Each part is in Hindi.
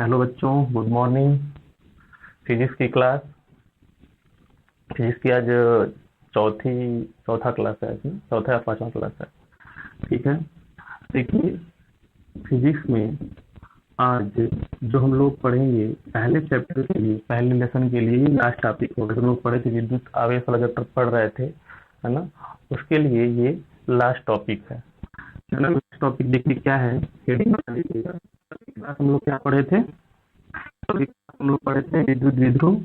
हेलो बच्चों, गुड मॉर्निंग। फिजिक्स की क्लास, फिजिक्स की आज चौथी चौथा क्लास है। आज चौथा या पांचवा क्लास है। ठीक है। देखिए, फिजिक्स में आज जो हम लोग पढ़ेंगे, पहले चैप्टर के लिए, पहले लेसन के लिए लास्ट टॉपिक होगा। हम लोग पढ़े थे विद्युत आवेश वाला चैप्टर पढ़ रहे थे, है ना। उसके लिए ये लास्ट टॉपिक है ना। लास्ट टॉपिक देखिए क्या है, हेडिंग बता दीजिएगा। क्लास हम लोग क्या पढ़े थे? हम लोग पढ़े थे विद्युत विध्रुव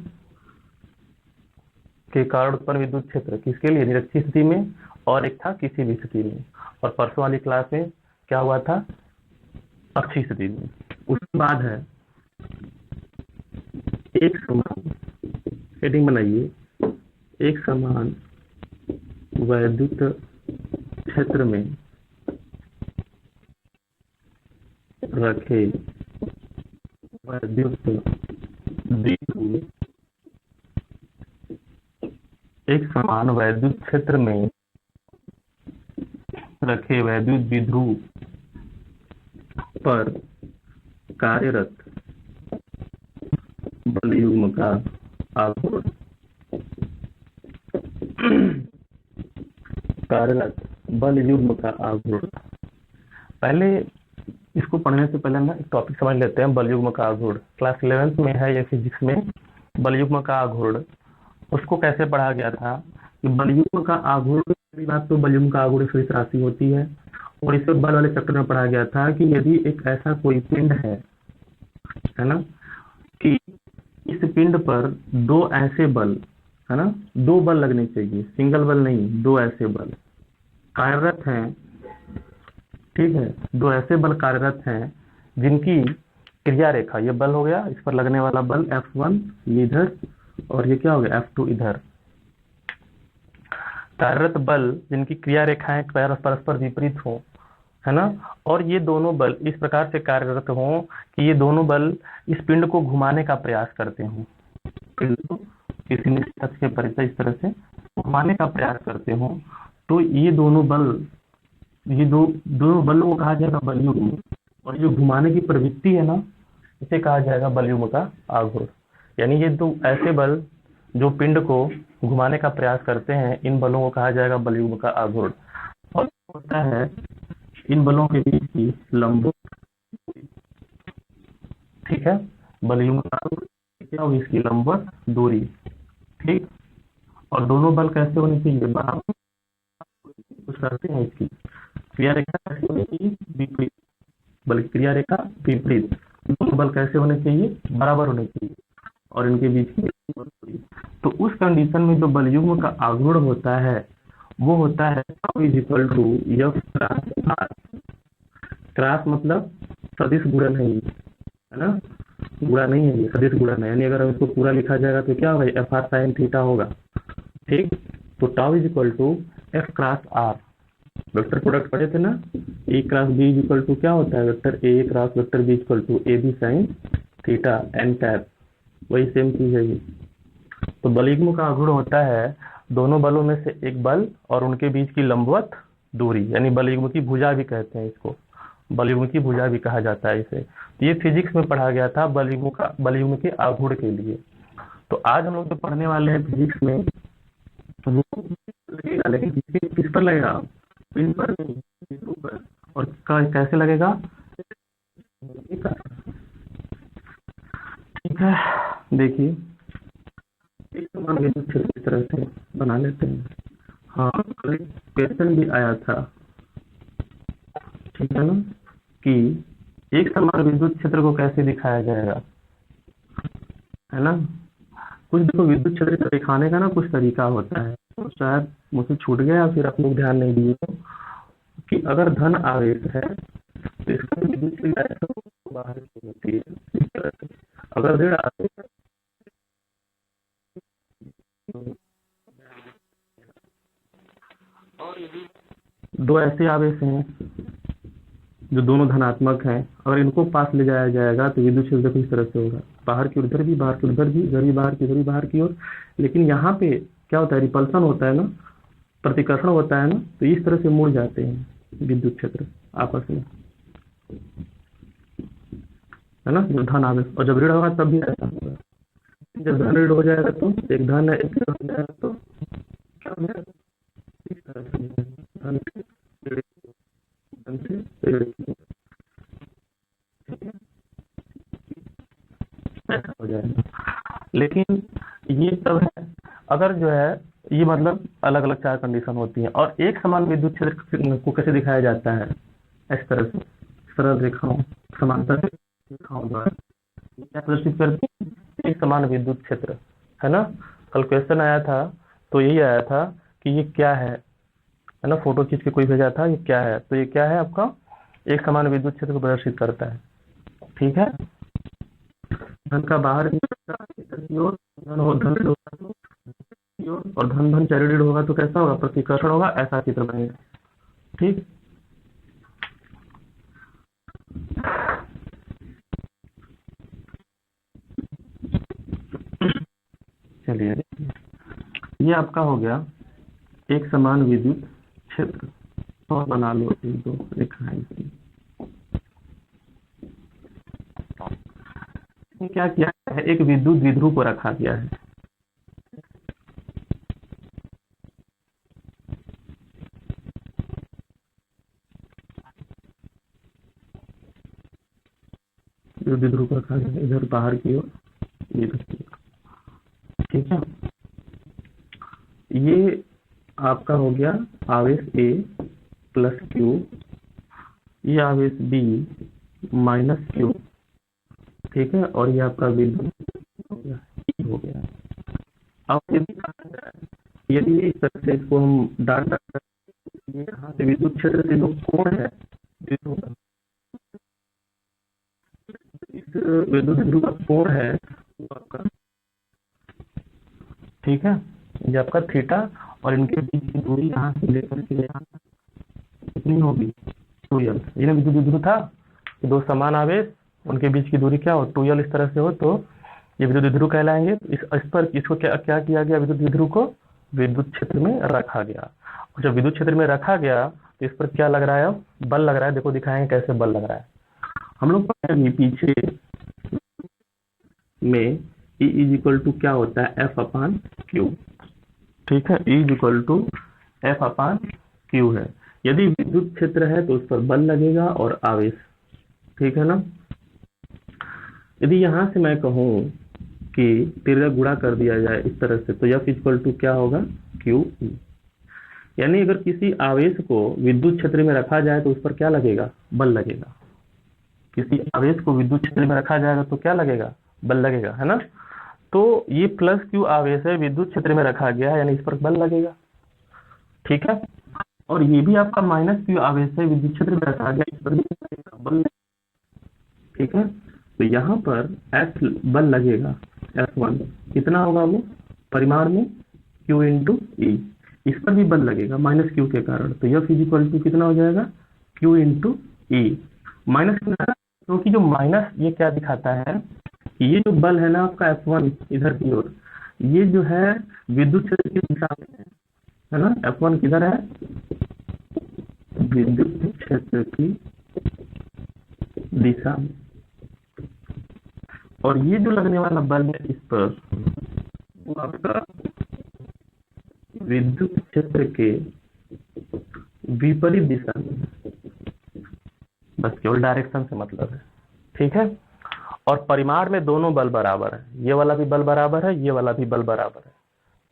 के कारण उत्पन्न विद्युत क्षेत्र किसके लिए, निरक्षीय स्थिति में, और एक था किसी भी स्थिति में। और परसों वाली क्लास में क्या हुआ था, अक्षीय स्थिति में। उसके बाद है एक समान, हेडिंग बनाइए, एक समान वैद्युत क्षेत्र में रखे वैद्युत द्विध्रुव, एक समान वैद्युत क्षेत्र में रखे वैद्युत द्विध्रुव पर कार्यरत बल युग्म का आघूर्ण, कार्यरत बल युग्म का आघूर्ण। पहले इसको पढ़ने से पहले ना एक टॉपिक समझ लेते हैं, बल युग्म का आघूर्ण। क्लास 11th में है ये फिजिक्स में, बल युग्म का आघूर्ण। उसको कैसे पढ़ा गया था कि बल युग्म का आघूर्ण, पहली बात तो बल युग्म का आघूर्ण सदिश राशि होती है। और इसे बल वाले चैप्टर में पढ़ा गया था कि यदि एक ऐसा कोई पिंड है ना, कि इस पिंड पर दो ऐसे बल, है ना, दो बल लगने चाहिए, सिंगल बल नहीं, दो ऐसे बल कार्यरत हैं। ठीक है, दो ऐसे बल कार्यरत हैं जिनकी क्रिया रेखा, ये बल हो गया, इस पर लगने वाला बल F1 ये इधर, और ये क्या हो गया F2 इधर। कार्यरत बल जिनकी क्रिया रेखाएं परस्पर विपरीत हो, है ना, और ये दोनों बल इस प्रकार से कार्यरत हों कि ये दोनों बल इस पिंड को घुमाने का प्रयास करते हों, पिंड को किसी निश्चित अक्ष के परितः इस तरह से घुमाने का प्रयास करते हों, तो ये दोनों बल, ये दोनों बलों को कहा जाएगा बल युग्म। और जो घुमाने की प्रवृत्ति है ना, इसे कहा जाएगा बल युग्म का आघूर्ण। यानी ये दो ऐसे बल जो पिंड को घुमाने का प्रयास करते हैं, इन बलों को कहा जाएगा बल युग्म का आघूर्ण। और होता है इन बलों के बीच की लंब, ठीक है, बल युग्म का आघूर्ण क्या होगी, इसकी लंबवत दूरी। ठीक, और दोनों बल कैसे होने चाहिए, बराबर। कुछ करते हैं इसकी क्रिया रेखा कैसे होनी चाहिए, विपरीत, बल की क्रिया रेखा विपरीत। दोनों बल कैसे होने चाहिए, बराबर होने चाहिए, और इनके बीच की दूरी। तो उस कंडीशन में जो बल युग्म का आघूर्ण होता है वो होता है F क्रॉस R। क्रॉस मतलब सदिश गुणन है, है ना, गुणा नहीं है, ये सदिश गुणन है। यानी अगर इसको पूरा लिखा जाएगा तो क्या होगा, FR sin थीटा होगा। ठीक, तो tau is equal to F cross R। Vector product पढ़े थे ना, A cross B is equal to क्या होता है, vector A cross vector B equal to A B sine theta N cap, वही सेम चीज है ये। तो बल युग्म का आघूर्ण होता है दोनों बलों में से एक बल और उनके बीच की लंबवत दूरी, यानी बल युग्म की भुजा भी कहते हैं इसको, बल युग्म की भुजा भी कहा जाता है इसे। तो ये फिजिक्स में पढ़ा गया था बल युग्म के आघूर्ण के लिए। तो आज हम लोग जो पढ़ने वाले हैं फिजिक्स में, वो लगेगा, लेकिन किस पर लगेगा, पिन पर नहीं, बिंदु पर। और कैसे लगेगा, ठीक है। देखिए इस तरह से बना लेते हैं। हाँ, क्वेश्चन भी आया था, ठीक है ना, कि एक समान विद्युत क्षेत्र को कैसे दिखाया जाएगा, है ना। कुछ देखो, विद्युत क्षेत्र को दिखाने का ना कुछ तरीका होता है, तो शायद मुझसे छूट गया या फिर आप लोग ध्यान नहीं दिए हो, कि अगर धन आवेश है तो इसका विद्युत क्षेत्र बाहर की होती है इस तरह से। अगर ऋण आवेश है और दो ऐसे आवेश हैं जो दोनों धनात्मक हैं, अगर इनको पास ले जाया जाएगा तो विद्युत क्षेत्र देखो इस तरह से होगा, बाहर की उधर भी, बाहर की उधर भी, इधर भी बाहर की, इधर भी बाहर की ओर। लेकिन यहाँ पे क्या होता है, रिपल्सन होता है ना, प्रतिकर्षण होता है ना, तो इस तरह से मुड़ जाते हैं विद्युत क्षेत्र आपस में। है ना, जो धन आवेश, और जब ऋण होगा तब भी ऐसा होगा। जब धन ऋण हो जाएगा तो एक धन है, एक ऋण हो जाएगा तो क्या हो जाएगा, इस तरह से धन से ऋण, धन से ऋण, ऐसा हो जाएगा। लेकिन ये सब है, अगर जो है ये मतलब अलग अलग चार कंडीशन होती है। और एक समान विद्युत क्षेत्र को कैसे दिखाया जाता है, इस तरह से सरल रेखाओं, समांतर रेखाओं द्वारा क्या प्रदर्शित करती है, एक समान विद्युत क्षेत्र, है ना। कल क्वेश्चन आया था तो यही आया था कि ये क्या है ना, फोटो खींच के कोई भेजा था, ये क्या है, तो ये क्या है आपका एक समान विद्युत क्षेत्र को प्रदर्शित करता है। ठीक है, धन का बाहर की ओर, धन हो धन से होगा तो की ओर, और धन धन चरण होगा तो कैसा होगा, प्रतिकर्षण होगा, ऐसा चित्र बनेगा। ठीक, चलिए ये आपका हो गया एक समान विद्युत क्षेत्र। और बना लो एक दो रेखाएं इसकी। क्या किया है, एक विद्युत द्विध्रुव को रखा गया है। द्विध्रुव को रखा गया है, इधर बाहर की ओर, इधर की ओर। ठीक है, ये आपका हो गया आवेश A प्लस Q, ये आवेश B माइनस Q। ठीक है, और ये आपका विद्युत हो गया, E हो गया। अब यदि इस तरह से इसको हम डाट सकते हैं, यहाँ से विद्युत क्षेत्र से जो कोण है, इस विद्युत ध्रुव का कोण है वो आपका, ठीक है, ये आपका थीटा, और इनके बीच की दूरी यहाँ से लेकर के यहाँ कितनी होगी, 2l। ये विद्युत ध्रुव था, दो समान आवेश, उनके बीच की दूरी क्या हो, 2l इस तरह से हो, तो ये विद्युत ध्रुव कहलाएंगे। इस पर इसको क्या किया गया, विद्युत ध्रुव को विद्युत क्षेत्र में रखा गया। और जब विद्युत क्षेत्र में रखा गया तो इस पर क्या लग रहा है, अब बल लग रहा है। देखो दिखाएंगे कैसे बल लग रहा है। हम लोग पढ़ेंगे पीछे में E इज इक्वल टू क्या होता है, F अपान क्यू। ठीक है, E is equal to F अपान क्यू है। यदि विद्युत क्षेत्र है तो उस पर बल लगेगा और आवेश। ठीक है ना। यदि यहां से मैं कहूं कि तिर्यक गुणा कर दिया जाए इस तरह से, तो F इक्वल टू क्या होगा, क्यू ई। यानी अगर किसी आवेश को विद्युत क्षेत्र में रखा जाए तो उस पर क्या लगेगा, बल लगेगा। किसी आवेश को विद्युत क्षेत्र में रखा जाएगा तो क्या लगेगा, बल लगेगा, है ना। तो ये प्लस क्यू आवेश है, विद्युत क्षेत्र में रखा गया है, यानी इस पर बल लगेगा। ठीक है, और ये भी आपका माइनस क्यू आवेश है, विद्युत क्षेत्र में रखा गया, इस पर भी बल। ठीक है, तो यहाँ पर F बल लगेगा, F1 कितना होगा वो परिमाण में, Q इंटू ई। इस पर भी बल लगेगा माइनस क्यू के कारण, तो F इज इक्वल टू कितना हो जाएगा, Q इंटू ई। माइनस क्योंकि जो माइनस ये क्या दिखाता है, ये जो बल है ना आपका F1 इधर की ओर, ये जो है विद्युत क्षेत्र की दिशा में है ना। F1 किधर है, विद्युत क्षेत्र की दिशा में, और ये जो लगने वाला बल है इस पर, वो आपका विद्युत क्षेत्र के विपरीत दिशा में, बस केवल डायरेक्शन से मतलब है। ठीक है, और परिमाण में दोनों बल बराबर है, ये वाला भी बल बराबर है, ये वाला भी बल बराबर है।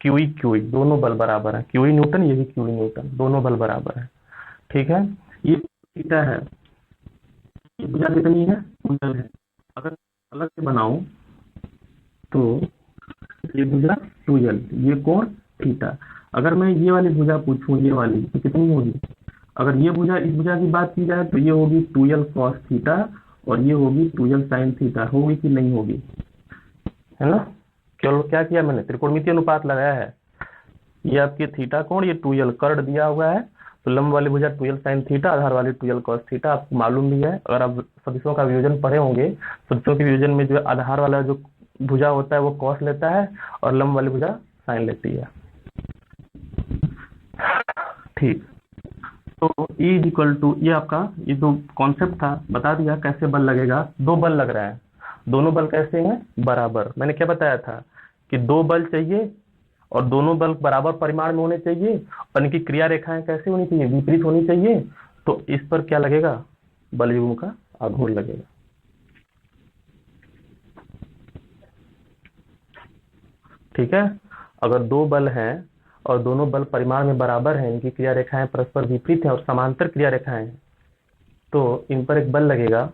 क्यूई दोनों बल बराबर है, क्यूई न्यूटन, ये भी क्यूई न्यूटन, दोनों बल बराबर है। ठीक है, ये थीटा है, ये भुजा कितनी है, 2l है। अगर अलग से बनाऊं तो ये भुजा 2l, ये कोण थीटा। अगर मैं ये वाली भुजा पूछूं, ये वाली तो कितनी होगी, अगर ये भुजा इस भुजा की बात की जाए तो ये होगी 2l cos थीटा, और ये होगी 2l sin थीटा। होगी कि नहीं होगी, है ना। केवल क्या किया मैंने, त्रिकोणमितीय अनुपात लगाया है। ये आपकी थीटा कोण, ये 2l कर्ड दिया हुआ है, तो लंब वाली भुजा 2l sin थीटा, आधार वाली 2l cos थीटा। आपको मालूम भी है, अगर आप सदिशों का वियोजन पढ़े होंगे, सदिशों के वियोजन में जो आधार वाला जो भुजा होता है वो cos लेता है, और लंब वाली भुजा sin लेती है। ठीक, तो E इज इक्वल टू, ये आपका ये जो कॉन्सेप्ट था बता दिया कैसे बल लगेगा। दो बल लग रहा है, दोनों बल कैसे हैं, बराबर। मैंने क्या बताया था कि दो बल चाहिए और दोनों बल बराबर परिमाण में होने चाहिए और इनकी क्रिया रेखाएं कैसे होनी चाहिए, विपरीत होनी चाहिए। तो इस पर क्या लगेगा, बल युग्म का आघूर्ण लगेगा। ठीक है, अगर दो बल हैं और दोनों बल परिमाण में बराबर हैं, इनकी क्रिया रेखाएं परस्पर विपरीत हैं और समांतर क्रिया रेखाएं हैं, तो इन पर एक बल लगेगा,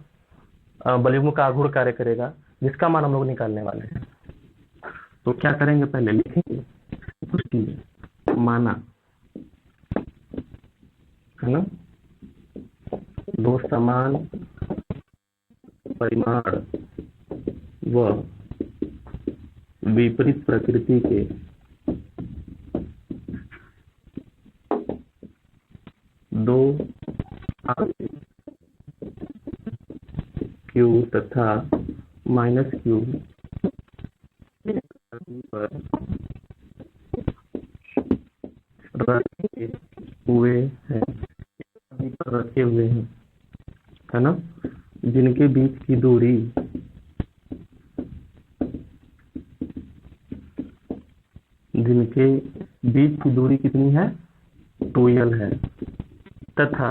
बल युग्म का आघूर्ण कार्य करेगा, जिसका मान हम लोग निकालने वाले हैं। तो क्या करेंगे, पहले लिखेंगे कुछ चीजें, माना है ना, दो समान परिमाण व विपरीत प्रकृति के दो क्यू तथा माइनस क्यू पर रखे हुए हैं, पर रखे हुए हैं, है ना, जिनके बीच की दूरी कितनी है, 2l है, तथा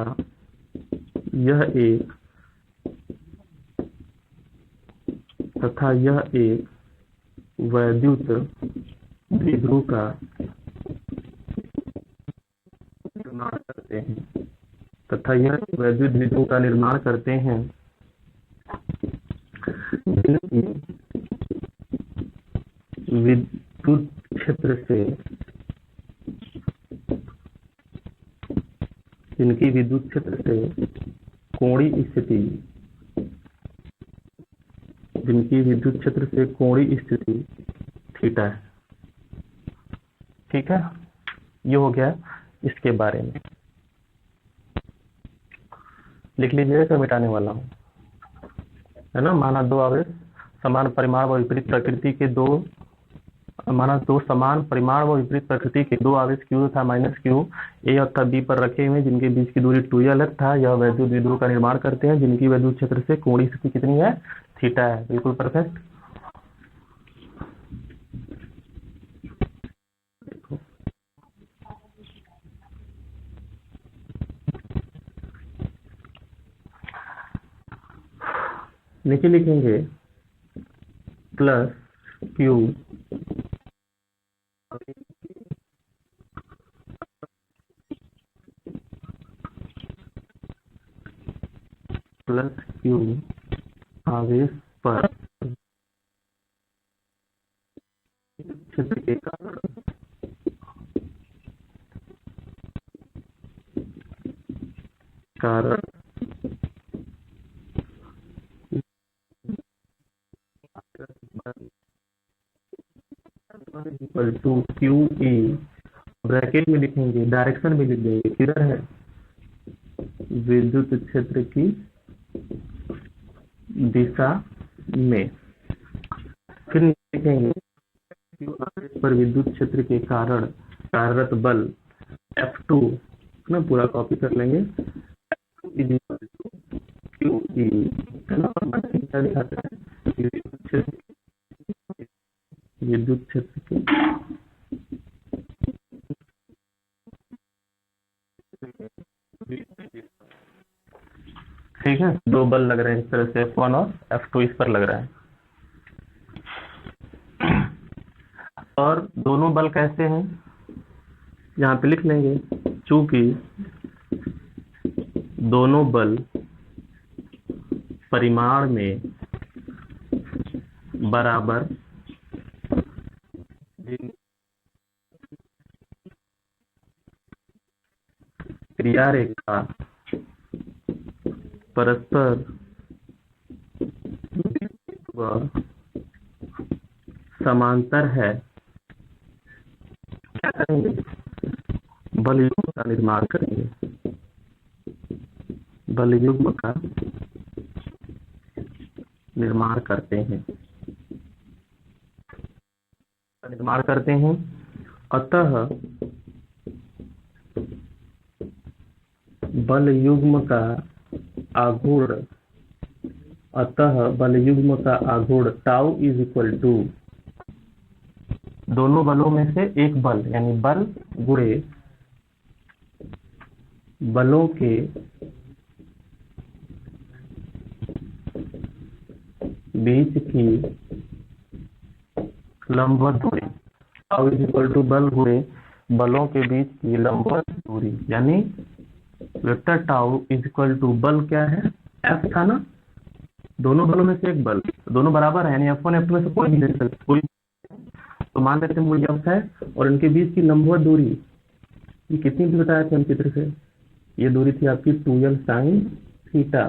यह एक वैद्युत द्विध्रुव का निर्माण करते हैं, जिनकी विद्युत क्षेत्र से कोणीय स्थिति थीटा है। ठीक है, ये हो गया इसके बारे में। लिख लीजिएगा, क्या मिटाने वाला हूँ, है ना। माना दो आवेश समान परिमाण व विपरीत प्रकृति के दो समान परिमाण व विपरीत प्रकृति के दो आवेश Q तथा माइनस Q A तथा B पर रखे हुए, जिनके बीच की दूरी 2l तथा यह वैद्युत द्विध्रुव का निर्माण करते हैं, जिनकी वैद्युत क्षेत्र से कोणीय स्थिति कितनी है, थीटा है। बिल्कुल परफेक्ट। नीचे लिखेंगे प्लस Q आवेश पर क्षेत्र के कारण इक्वल टू QE, ब्रैकेट में लिखेंगे, डायरेक्शन में लिख देंगे, किधर है, विद्युत क्षेत्र की दिशा में। फिर लिखेंगे Q आवेश पर विद्युत क्षेत्र के कारण कार्यरत बल F2 ना, पूरा कॉपी कर लेंगे, QE है ना, क्या दिखाते हैं, विद्युत क्षेत्र के ठीक है, दो बल लग रहे हैं इस तरह से, F1 और F2 इस पर लग रहा है। और दोनों बल कैसे हैं, यहाँ पे लिख लेंगे, चूंकि दोनों बल परिमाण में बराबर क्रिया रेखा परस्पर व समांतर है, क्या करेंगे, बल युग्म का निर्माण करेंगे, बल युग्म का निर्माण करते हैं। अतः बल युग्म का आघूर्ण, अतः बल युग्म का आघूर्ण टाउ इज इक्वल टू दोनों बलों में से एक बल, यानी बल गुणे बलों के बीच की लंबवत दूरी। टाउ इज इक्वल टू बल गुणे बलों के बीच की लंबवत दूरी, यानी vector tau is equal to बल क्या है, एफ था ना, दोनों बलों में से एक बल, दोनों बराबर है, यानी F1 F2 में से कोई नहीं ले सकता कोई। तो मान लेते हैं वो F है और इनके बीच की लंबवत दूरी ये कितनी थी बताया था हम चित्र से, ये दूरी थी आपकी 2l sin थीटा।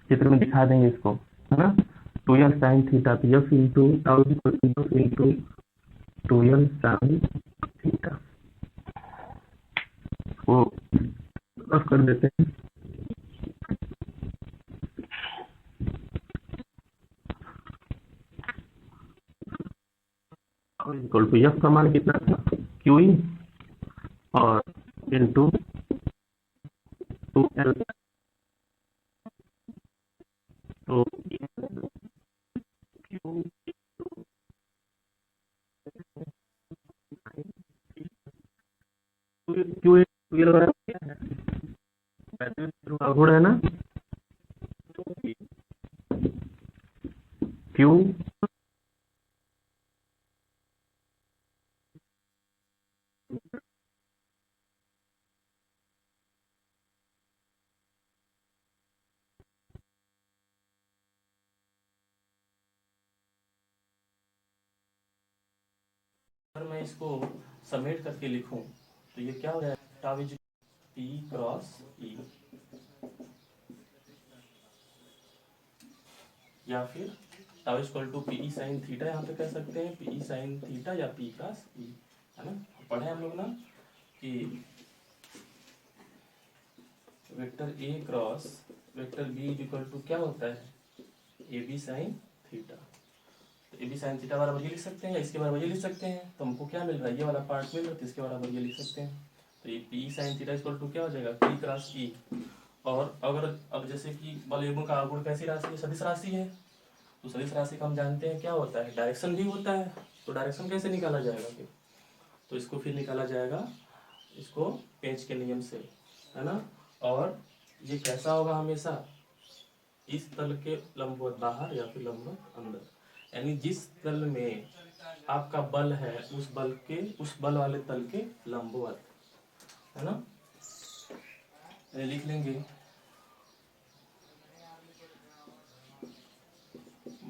चित्र में दिखा देंगे इसको, है ना, 2l sin थीटा, तो F into tau into 2l sin theta वो रफ कर देते हैं। इक्वल टू एफ का मान कितना था, क्यू ई और इंटू 2l, तो क्यू क्यू ट्वेल्व बराबर क्या है, 35 का गुण है ना, क्यू अगर मैं इसको समेट करके लिखूं तो ये क्या हो जाएगा, tau is P cross E, या फिर tau is equal to P sine theta, यहाँ पे कह सकते हैं पी साइन थीटा या पी क्रॉस ई, है ना। पढ़े हम लोग ना कि vector A cross vector B is equal to क्या होता है, ए बी साइन थीटा। तो ए बी साइन थीटा बराबर ये लिख सकते हैं या इसके बराबर ये लिख सकते हैं, तो हमको क्या मिल रहा है, ये वाला पार्ट मिल रहा है, तो इसके बराबर ये लिख सकते हैं। तो ये P sine theta equal to क्या हो जाएगा, पी क्रॉस ई। और अगर अब जैसे कि बल युग्म का आघूर्ण कैसी राशि है, सदिश राशि है, तो सदिश राशि का हम जानते हैं क्या होता है, डायरेक्शन भी होता है। तो डायरेक्शन कैसे निकाला जाएगा फिर, तो इसको फिर निकाला जाएगा इसको पेंच के नियम से, है ना। और ये कैसा होगा, हमेशा इस तल के लंबवत बाहर या फिर लंबवत अंदर, यानी जिस तल में आपका बल है उस बल वाले तल के लंबवत, है ना। लिख लेंगे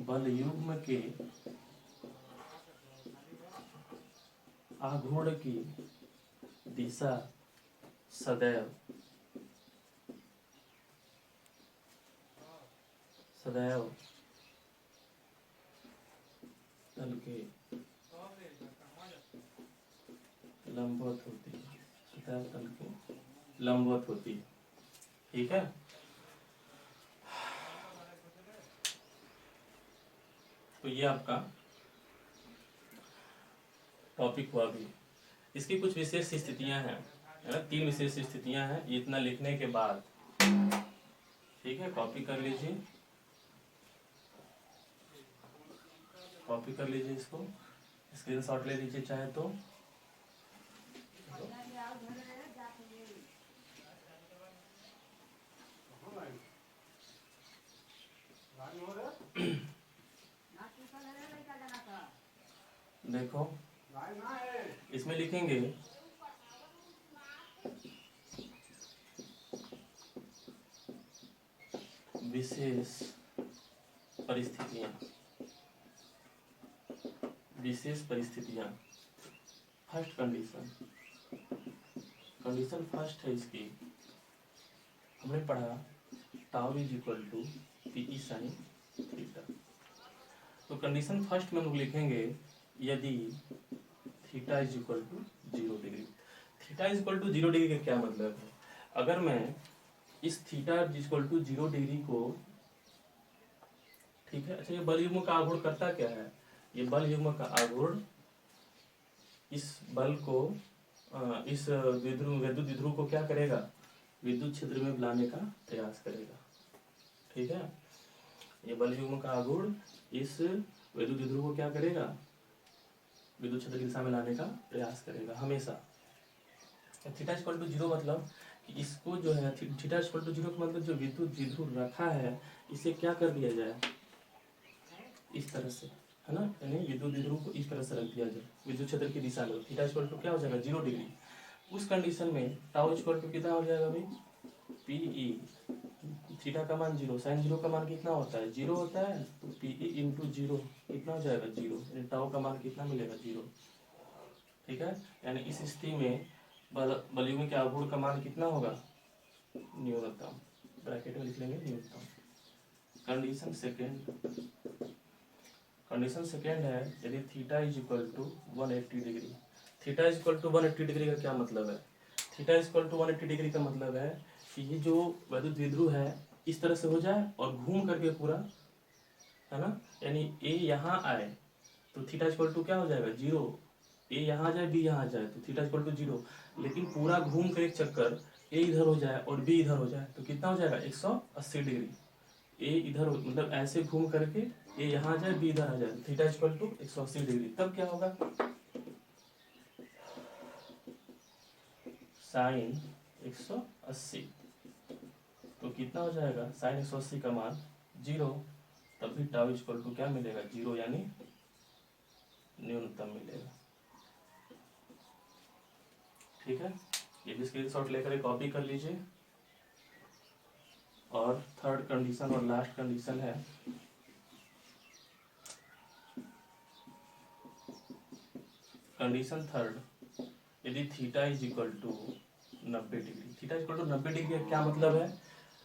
बल युग्म के आघूर्ण की दिशा सदैव तल के लंबवत होती है, सदैव तल के लंबवत होती है, ठीक है। तो ये आपका टॉपिक हुआ भी। इसकी कुछ विशेष स्थितियां हैं, 3 विशेष स्थितियां हैं, इतना लिखने के बाद, ठीक है। कॉपी कर लीजिए इसको, स्क्रीनशॉट ले लीजिए चाहे तो। देखो इसमें लिखेंगे विशेष परिस्थितियां। फर्स्ट कंडीशन फर्स्ट है इसकी, हमने पढ़ा tau is equal to P sine theta. तो कंडीशन फर्स्ट में हम लोग लिखेंगे यदि theta is equal to 0 degree. Theta is equal to 0 degree का क्या मतलब है, अगर मैं इस theta is equal to 0 degree को, ठीक है। अच्छा, ये बल युग्म का आघूर्ण करता क्या है, ये बल युग्म का आघूर्ण इस बल को, इस विद्युत द्विध्रुव को क्या करेगा, विद्युत क्षेत्र में लाने का प्रयास करेगा। ठीक है, ये बल युग्म का आघूर्ण इस विद्युत द्विध्रुव को क्या करेगा, विद्युत क्षेत्र की दिशा में लाने का प्रयास करेगा हमेशा। थीटा इक्वल टू 0 मतलब कि इसको जो है थीटा इक्वल टू 0 का मतलब जो विद्युत द्विध्रुव रखा है इसे क्या कर दिया जाए, इस तरह से, है ना, यानी विद्युत द्विध्रुव को इस तरह से रख दिया जाए विद्युत क्षेत्र की दिशा में। थीटा इक्वल टू क्या हो जाएगा, 0 डिग्री। उस कंडीशन में टाउ इक्वल टू कितना हो जाएगा भाई, पीई, थीटा का मान 0, साइन 0 का मान कितना होता है, 0 होता है, तो पीई इंटू 0 कितना हो जाएगा, 0, यानी टाउ का मान कितना मिलेगा, 0। ठीक है, यानी इस स्थिति में बल युग्म के आघूर्ण का मान कितना होगा, न्यूनतम, ब्रैकेट में लिख लेंगे न्यूनतम। कंडीशन सेकेंड है यदि theta is equal to 180 degree. Theta is equal to 180 degree का क्या मतलब है, theta is equal to 180 degree का मतलब है कि ये जो विद्युत द्विध्रुव है इस तरह से हो जाए और घूम करके पूरा, है ना, यानी ए यहाँ आए तो थीटा इक्वल टू क्या हो जाएगा, 0। ए यहाँ जाए, बी यहाँ जाए तो थीटा इक्वल टू 0, लेकिन पूरा घूम कर एक चक्कर ए इधर हो जाए और बी इधर हो जाए तो कितना हो जाएगा, 180 डिग्री। ए इधर मतलब ऐसे घूम करके ए यहाँ जाए, बी इधर आ जाए, थीटा इक्वल टू 180 डिग्री। तब क्या होगा, साइन 180, तो कितना हो जाएगा, साइन 180 का मान 0, तब भी टाउ इक्वल टू क्या मिलेगा, 0, यानी न्यूनतम मिलेगा। ठीक है, ये भी स्क्रीनशॉट लेकर कॉपी कर लीजिए। और थर्ड कंडीशन और लास्ट कंडीशन है, कंडीशन थर्ड, यदि theta is equal to 90 degree. Theta equal to 90 degree का क्या मतलब है,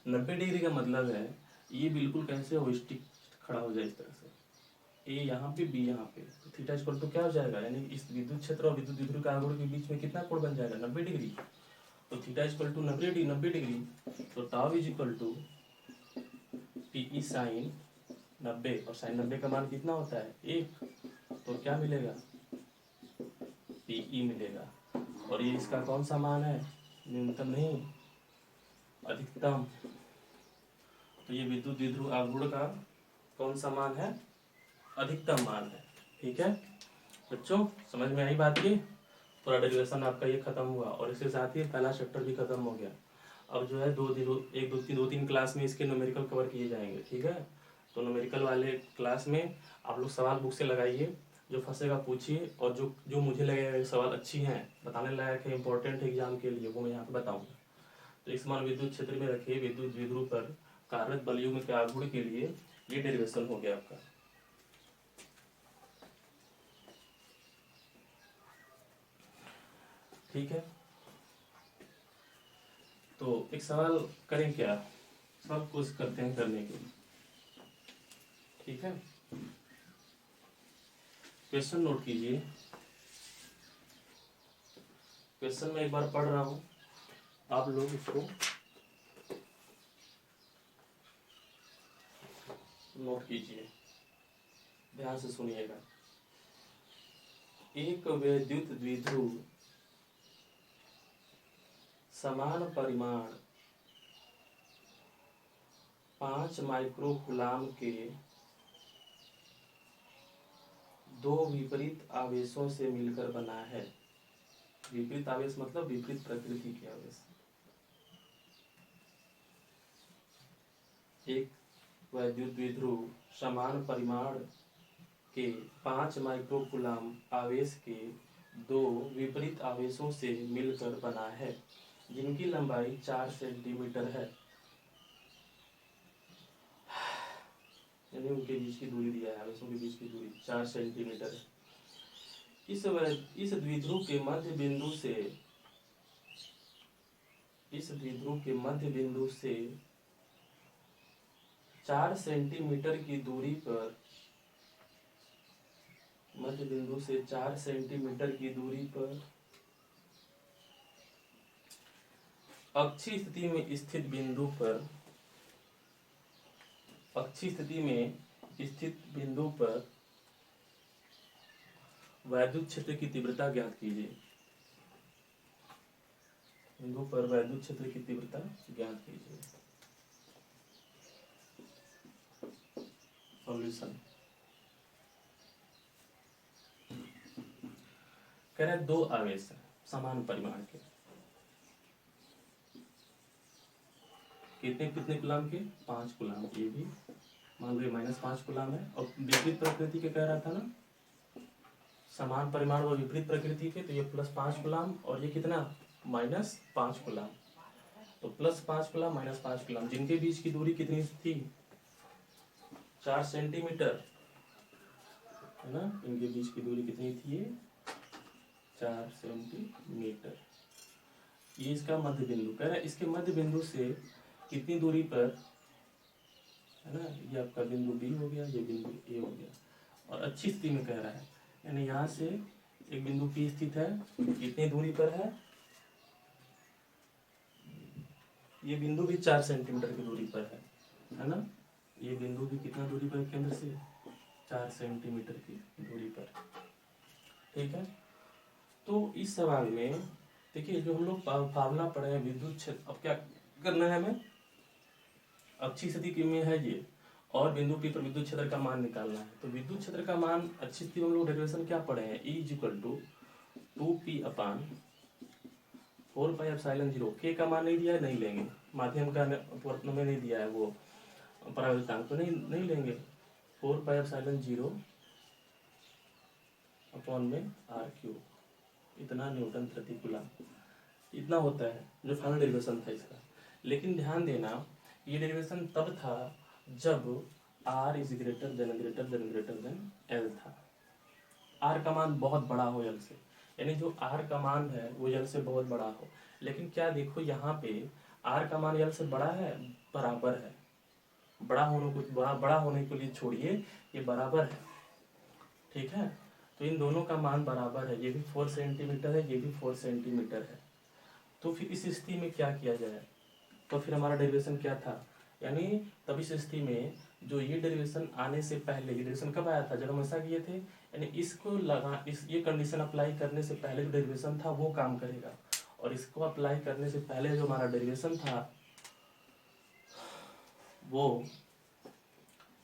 90 डिग्री का मतलब है ये बिल्कुल कैसे हो, स्टिक खड़ा हो जाए इस तरह से, ए यहाँ पे, बी यहाँ पे, तो थीटा इक्वल टू क्या हो जाएगा, यानी इस विद्युत क्षेत्र और विद्युत द्विध्रुव के आघूर्ण के बीच में कितना कोण बन जाएगा, 90 डिग्री। तो थीटा इक्वल टू 90 डिग्री, तो tau is equal to P E sine 90, और साइन 90 का मान कितना होता है, 1, तो क्या मिलेगा, पीई मिलेगा। और ये इसका कौन सा मान है, न्यूनतम नहीं, अधिकतम। तो ये विद्युत द्विध्रुव आघूर्ण का कौन सा मान है, अधिकतम मान है। ठीक है बच्चों, समझ में आई बात की। पूरा डेरिवेशन आपका ये खत्म हुआ और इसके साथ ही पहला चैप्टर भी खत्म हो गया। अब जो है दो तीन क्लास में इसके न्यूमेरिकल कवर किए जाएंगे। ठीक है, तो न्यूमेरिकल वाले क्लास में आप लोग सवाल बुक से लगाइए, जो फंसेगा पूछिए, और जो जो मुझे लगेगा सवाल अच्छी हैं, बताने लायक है, इंपॉर्टेंट है एग्जाम के लिए, वो मैं यहाँ पे बताऊंगा। तो एक समान विद्युत क्षेत्र में रखे विद्युत द्विध्रुव पर कार्यरत बल युग्म के आघूर्ण के लिए ये डेरिवेशन हो गया आपका। ठीक है, तो एक सवाल करें क्या, सवाल कोशिश करते हैं करने की। ठीक है, क्वेश्चन नोट कीजिए। क्वेश्चन मैं एक बार पढ़ रहा हूं, आप लोग इसको नोट कीजिए, ध्यान से सुनिएगा। एक विद्युत द्विध्रुव समान परिमाण 5 माइक्रोकूलाम के दो विपरीत आवेशों से मिलकर बना है। विपरीत आवेश मतलब विपरीत प्रकृति के आवेश। एक विद्युत द्विध्रुव समान परिमाण के 5 माइक्रोकूलाम आवेश के दो विपरीत आवेशों से मिलकर बना है, जिनकी लंबाई 4 सेंटीमीटर है, यानी उनके बीच की दूरी दिया है, आवेशों के बीच की दूरी 4 सेंटीमीटर है। इस द्विध्रुव के मध्य बिंदु से 4 सेंटीमीटर की दूरी पर, मध्य बिंदु से 4 सेंटीमीटर की दूरी पर अक्षीय स्थिति में स्थित बिंदु पर वैद्युत क्षेत्र की तीव्रता ज्ञात कीजिए। बिंदु पर वैद्युत क्षेत्र की तीव्रता ज्ञात कीजिए। सॉल्यूशन कह रहे हैं दो आवेश हैं समान परिमाण के, कितने कितने कूलाम के, 5 कूलाम। ये भी मान लो -5 कूलाम है, और विपरीत प्रकृति के कह रहा था ना, समान परिमाण और विपरीत प्रकृति के, तो ये +5 कूलाम और ये कितना -5 कूलाम। तो +5 कूलाम -5 कूलाम, जिनके बीच की दूरी कितनी थी, 4 सेंटीमीटर, है ना। इनके बीच की दूरी कितनी थी, 4 सेंटीमीटर। ये इसका मध्य बिंदु कह रहा है, इसके मध्य बिंदु से कितनी दूरी पर, है ना, ये आपका बिंदु बी हो गया, ये बिंदु ए हो गया, और अच्छी स्थिति में कह रहा है, यानी यहाँ से एक बिंदु पी स्थित है, कितनी दूरी पर है, ये बिंदु भी 4 सेंटीमीटर की दूरी पर है ना। ये बिंदु भी कितना दूरी पर, केंद्र से 4 सेंटीमीटर की दूरी पर, ठीक है। तो इस सवाल में देखिए, जो हम लोग फार्मूला पढ़े हैं विद्युत क्षेत्र, अब क्या करना है हमें, अच्छी स्थिति में है ये, और बिंदु पी पर विद्युत क्षेत्र का मान निकालना है। तो विद्युत क्षेत्र का मान अच्छी स्थिति में हम लोग डेरिवेशन क्या पढ़े हैं, E = 2p/4πε0। k का मान नहीं दिया है, नहीं लेंगे, माध्यम का अपवर्तन में नहीं दिया है, वो परावर्तनांक तो नहीं लेंगे, 4πε0/r³, इतना न्यूटन प्रति कूलम, इतना होता है जो फाइनल डेरिवेशन था इसका। लेकिन ध्यान देना, ये डेरिवेशन तब था जब r > L था, r का मान बहुत बड़ा हो L से, यानी जो r का मान है वो L से बहुत बड़ा हो। लेकिन क्या देखो, यहाँ पे r का मान L से बड़ा है, बराबर है, बड़ा होने के लिए छोड़िए, ये बराबर है, ठीक है। तो इन दोनों का मान बराबर है, ये भी 4 सेंटीमीटर है, ये भी 4 सेंटीमीटर है। तो फिर इस स्थिति में क्या किया जाए, तो फिर हमारा डेरिवेशन क्या था, यानी तब इस स्थिति में जो ये डेरिवेशन आने से पहले, ये डेरिवेशन कब आया था, जब हम ऐसा किए थे, यानी इसको ये कंडीशन अप्लाई करने से पहले जो डेरिवेशन था वो काम करेगा, और इसको अप्लाई करने से पहले जो हमारा डेरिवेशन था वो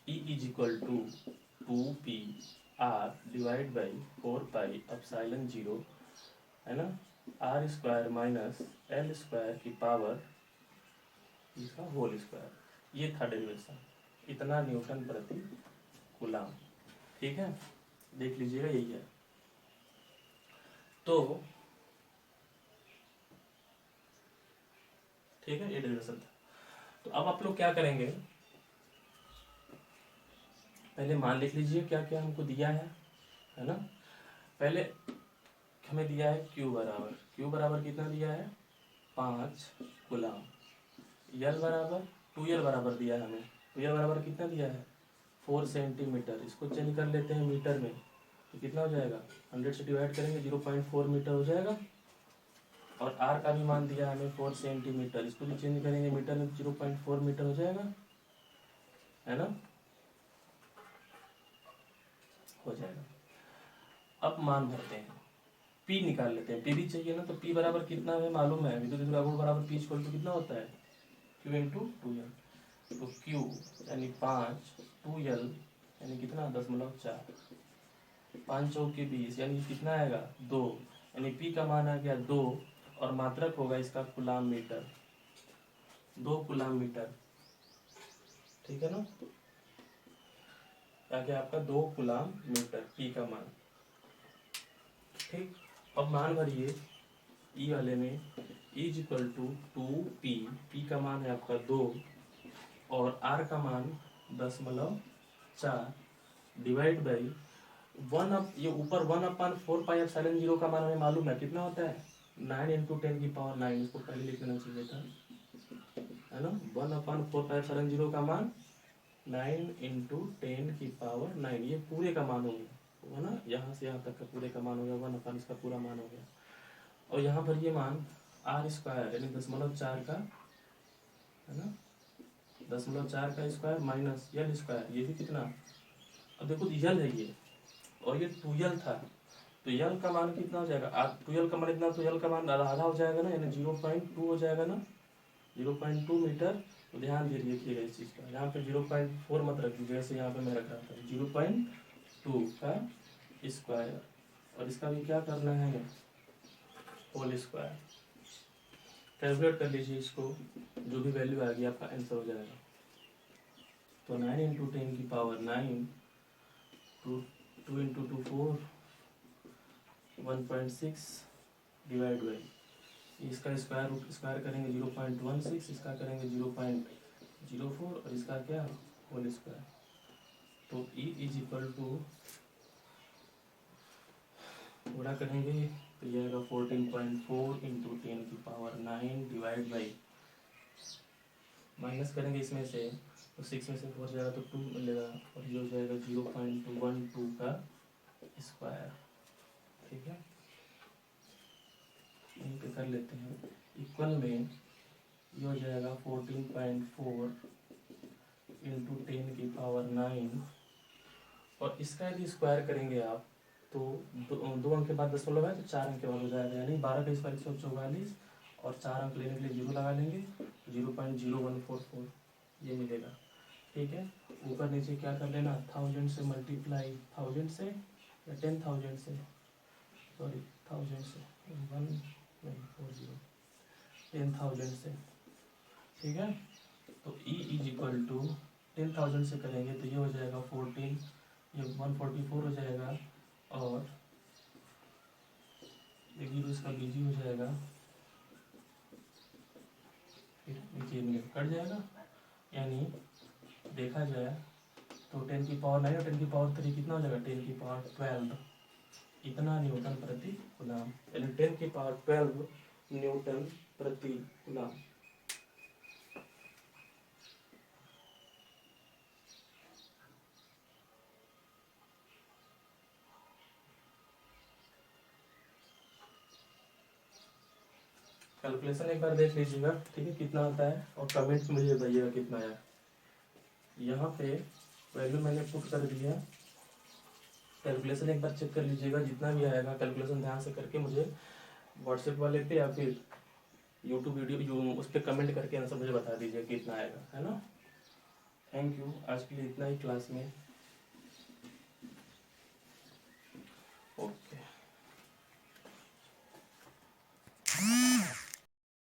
E = 2pr/4πε0, है ना, r² - L² की पावर इसका होल स्क्वायर, ये था डेरिवेशन, इतना न्यूटन प्रति कूलम, ठीक है, देख लीजिएगा, यही है। तो ठीक है, ये डेरिवेशन था। तो अब आप लोग क्या करेंगे, पहले मान लिख लीजिए क्या क्या हमको दिया है ना। पहले हमें दिया है Q बराबर कितना दिया है, 5 कूलम, L बराबर 2L बराबर दिया है हमें, 2L बराबर कितना दिया है, 4 सेंटीमीटर। इसको चेंज कर लेते हैं मीटर में, तो कितना हो जाएगा, 100 से डिवाइड करेंगे 0.4 मीटर हो जाएगा। और R का भी मान दिया हमें 4 सेंटीमीटर, इसको भी चेंज करेंगे मीटर में, 0.4 मीटर हो जाएगा, है ना, हो जाएगा। अब मान भरते हैं, P निकाल लेते हैं, P भी चाहिए ना, तो P बराबर कितना है मालूम है, विद्युत गुण बराबर P = कितना होता है, Q × 2L। तो Q यानी 5, 2L यानी कितना 0.4, 5 चौके 20 यानी कितना आएगा 2, यानी P का मान आ गया 2, और मात्रक होगा इसका कूलम मीटर, 2 कूलम मीटर, ठीक है ना, आ गया आपका 2 कूलम मीटर P का मान, ठीक। अब मान भरिए E वाले में, E = 2p, P का मान है आपका 2 और R का मान 0.4 डिवाइड बाई 1, ये ऊपर 1/4πε0 का मान हमें मालूम है कितना होता है, 9 × 10⁹, इसको पहले लिख लेना चाहिए था, है ना। 1/4πε0 का मान 9 × 10⁹, ये पूरे का मान हो गया, है ना, यहाँ से यहाँ तक का पूरे का मान हो गया, 1/, इसका पूरा मान हो गया। और यहाँ पर ये मान r² यानी 0.4 का, है ना, 0.4 का स्क्वायर माइनस L², ये भी कितना, अब देखो L है ये, और ये 2L था, तो यल का मान कितना हो जाएगा, 12 का मान इतना, तो यल का मान आधा हो जाएगा ना, यानी 0.2 हो जाएगा ना, 0.2 मीटर। तो ध्यान दे रखिएगा इस चीज़ का, यहाँ पे 0.4 मत रख दीजिए, जैसे यहाँ पे मैं रख रहा था 0.2 का स्क्वायर, और इसका भी क्या करना है, होल स्क्वायर। कैलकुलेट कर लीजिए इसको, जो भी वैल्यू आएगी आपका आंसर हो जाएगा। तो 9 इंटू 10 की पावर 9, 2 इंटू 2 4, 1.6 डिवाइड बाई, इसका स्क्वायर रूट स्क्वायर करेंगे 0.16, इसका करेंगे 0.04, और इसका क्या होल स्क्वायर। तो E इज इक्वल टू गुणा करेंगे तो यह आएगा 14.4 इंटू 10 की पावर 9 डिवाइड बाई, माइनस करेंगे इसमें से तो 6 में से 4 जाएगा तो 2 मिलेगा, और ये हो जाएगा 0.212 का स्क्वायर। ठीक है, यहीं पे कर लेते हैं, इक्वल में ये हो जाएगा 14.4 इंटू 10 की पावर 9, और इसका यदि स्क्वायर करेंगे आप तो 2 अंक के बाद 10 है तो 4 अंक के बाद हो जाएगा, यानी 12 का स्क्वायर 144, और 4 अंक लेने के लिए 0 लगा लेंगे, 0.0144 ये मिलेगा। ठीक है, ऊपर नीचे क्या कर लेना, 1000 से मल्टीप्लाई 1000 से या 10,000 से, सॉरी 1000 से 10,000 से। ठीक है, तो E इज इक्वल टू 10,000 से करेंगे तो ये हो जाएगा 14, ये 144 हो जाएगा, और एक जीरो इसका बीजी हो जाएगा, फिर नीचे में कट जाएगा, यानी देखा जाए तो 10 की पावर 9 और 10 की पावर 3 कितना हो जाएगा, 10 की पावर 12, इतना न्यूटन प्रति कूलम, यानी 10 की पावर 12 न्यूटन प्रति कूलम। कैलकुलेशन एक बार देख लीजिएगा, ठीक है, कितना आता है, और कमेंट्स में मुझे बताइएगा कितना आया। यहाँ पे वैल्यू मैंने पुट कर दिया, कैलकुलेशन एक बार चेक कर लीजिएगा, जितना भी आएगा कैलकुलेशन ध्यान से करके मुझे व्हाट्सएप वाले पे या फिर यूट्यूब वीडियो उस पर कमेंट करके आंसर मुझे बता दीजिए कितना आएगा, है ना। थैंक यू, आज के लिए इतना ही क्लास में।